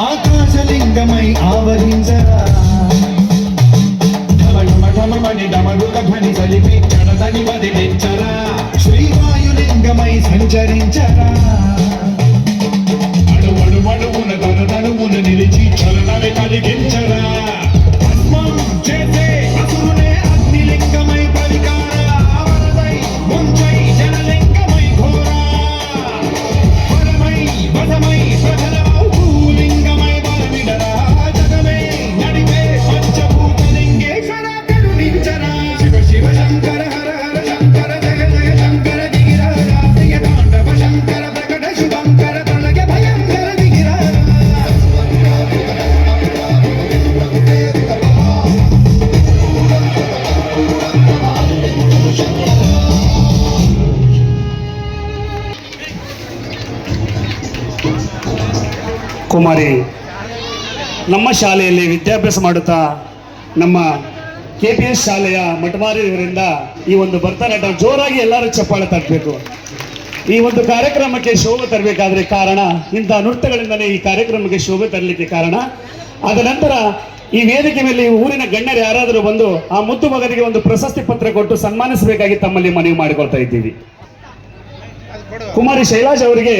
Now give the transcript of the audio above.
ఆకాశలింగమై ఆవరించరా ఢమఢమఢమని డమరుక ధ్వని సలిపి జడదని వదిలించరా శ్రీవాయులింగమై సంచరించరా అడువడువడువున తనుతనువున నిలిచి చలనమే కలిగించరా పద్మం చేసే అసురునే అగ్నిలింగమై పరికార వరదై ముంచై జనలింగమై ఘోరా వరమై వసమై ప్రజల ಕುಮಾರಿ ನಮ್ಮ ಶಾಲೆಯಲ್ಲಿ ವಿದ್ಯಾಭ್ಯಾಸ ಮಾಡುತ್ತಾ ನಮ್ಮ KPS ಶಾಲೆಯ ಮಠಮಾರಿಯವರಿಂದ ಈ ಒಂದು ಭರತನಾಟ್ಯ ಜೋರಾಗಿ ಎಲ್ಲರೂ ಚಪ್ಪಾಳೆ ತಟ್ಟಬೇಕು. ಈ ಒಂದು ಕಾರ್ಯಕ್ರಮಕ್ಕೆ ಶೋಭೆ ತರಬೇಕಾದ್ರೆ ಕಾರಣ ಇಂಥ ನೃತ್ಯಗಳಿಂದಲೇ ಈ ಕಾರ್ಯಕ್ರಮಕ್ಕೆ ಶೋಭೆ ತರಲಿಕ್ಕೆ ಕಾರಣ. ಆದ ನಂತರ ಈ ವೇದಿಕೆ ಮೇಲೆ ಊರಿನ ಗಣ್ಯರು ಯಾರಾದರೂ ಬಂದು ಆ ಮುದ್ದು ಮಗನಿಗೆ ಒಂದು ಪ್ರಶಸ್ತಿ ಪತ್ರ ಕೊಟ್ಟು ಸನ್ಮಾನಿಸಬೇಕಾಗಿ ತಮ್ಮಲ್ಲಿ ಮನವಿ ಮಾಡಿಕೊಳ್ತಾ ಇದ್ದೀವಿ. ಕುಮಾರಿ ಶೈಲಾಜ್ ಅವರಿಗೆ